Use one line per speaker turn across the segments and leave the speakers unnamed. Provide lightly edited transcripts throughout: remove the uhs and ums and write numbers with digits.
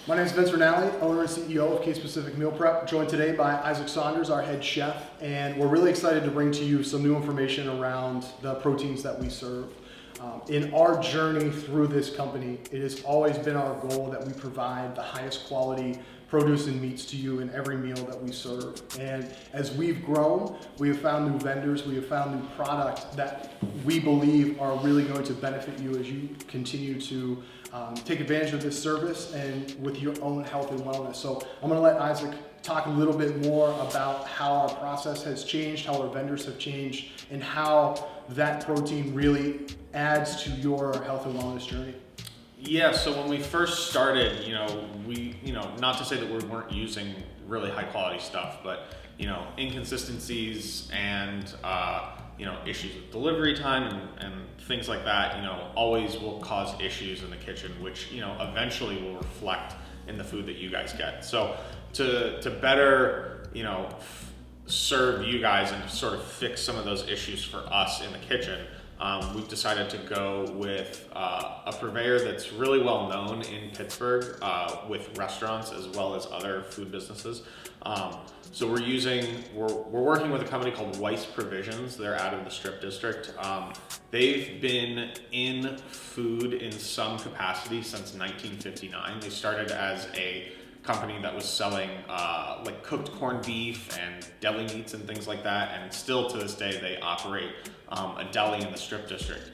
My name is Vince Rinaldi, owner and CEO of Case Pacific Meal Prep, joined today by Isaac Saunders, our head chef, and we're really excited to bring to you some new information around the proteins that we serve. In our journey through this company, it has always been our goal that we provide the highest quality produce and meats to you in every meal that we serve. And as we've grown, we have found new vendors, we have found new product that we believe are really going to benefit you as you continue to take advantage of this service and with your own health and wellness. So I'm gonna let Isaac talk a little bit more about how our process has changed, how our vendors have changed, and how that protein really adds to your health and wellness journey.
Yeah, so when we first started, not to say that we weren't using really high quality stuff, but, inconsistencies and, issues with delivery time and things like that, always will cause issues in the kitchen, which, eventually will reflect in the food that you guys get. So to better, serve you guys and sort of fix some of those issues for us in the kitchen, we've decided to go with a purveyor that's really well known in Pittsburgh with restaurants as well as other food businesses. So we're working with a company called Weiss Provisions. They're out of the Strip District. They've been in food in some capacity since 1959. They started as a company that was selling like cooked corned beef and deli meats and things like that, and still to this day they operate a deli in the Strip District.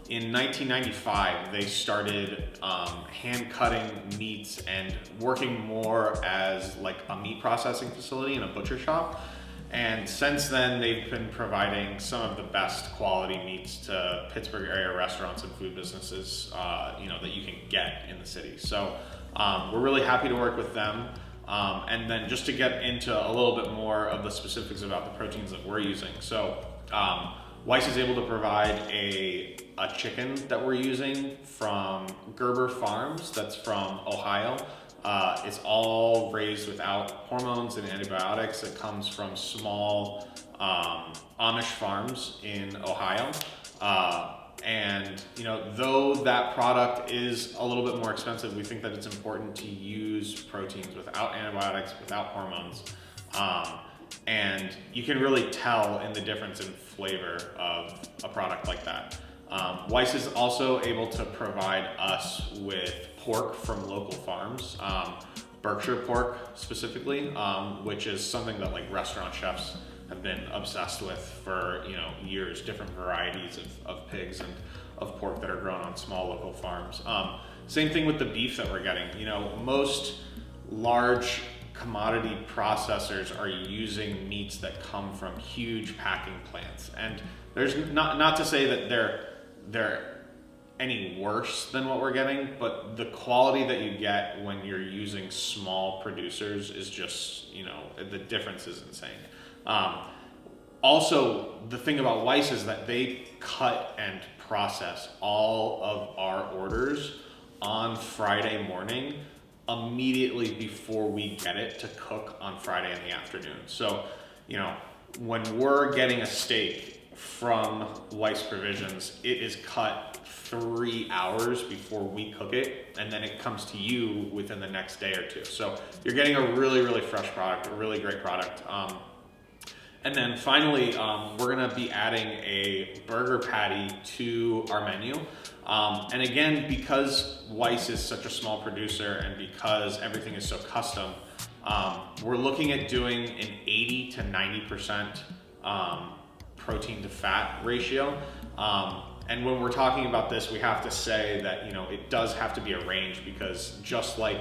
In 1995 they started hand cutting meats and working more as like a meat processing facility and a butcher shop, and since then they've been providing some of the best quality meats to Pittsburgh area restaurants and food businesses that you can get in the city. So we're really happy to work with them. And then just to get into a little bit more of the specifics about the proteins that we're using. So Weiss is able to provide a chicken that we're using from Gerber Farms that's from Ohio. It's all raised without hormones and antibiotics. It comes from small Amish farms in Ohio. And though that product is a little bit more expensive, we think that it's important to use proteins without antibiotics, without hormones. And you can really tell in the difference in flavor of a product like that. Weiss is also able to provide us with pork from local farms, Berkshire pork specifically, which is something that like restaurant chefs have been obsessed with for years, different varieties of pigs and of pork that are grown on small local farms. Same thing with the beef that we're getting. Most large commodity processors are using meats that come from huge packing plants, and there's not to say that they're any worse than what we're getting, but the quality that you get when you're using small producers is just, the difference is insane. Also, the thing about Weiss is that they cut and process all of our orders on Friday morning immediately before we get it to cook on Friday in the afternoon. So, when we're getting a steak from Weiss Provisions, it is cut 3 hours before we cook it, and then it comes to you within the next day or two. So you're getting a really, really fresh product, a really great product. And then finally, we're gonna be adding a burger patty to our menu. And again, because Weiss is such a small producer and because everything is so custom, we're looking at doing an 80 to 90% protein to fat ratio. And when we're talking about this, we have to say that, it does have to be a range, because just like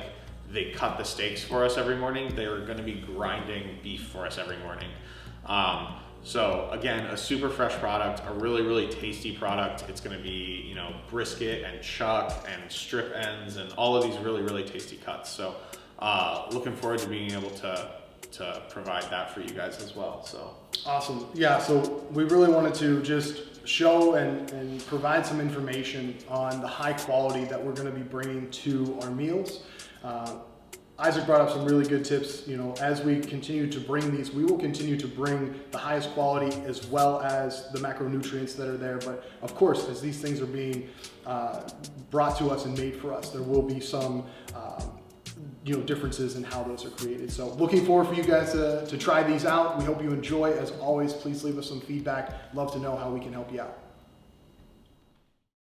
they cut the steaks for us every morning, they're gonna be grinding beef for us every morning. So again, a super fresh product, a really, really tasty product. It's gonna be, brisket and chuck and strip ends and all of these really, really tasty cuts. So looking forward to being able to provide that for you guys as well. So
awesome. Yeah, so we really wanted to just show and provide some information on the high quality that we're gonna be bringing to our meals. Isaac brought up some really good tips. As we continue to bring these, we will continue to bring the highest quality as well as the macronutrients that are there. But of course, as these things are being brought to us and made for us, there will be some differences in how those are created. So looking forward for you guys to try these out. We hope you enjoy. As always, please leave us some feedback. Love to know how we can help you out.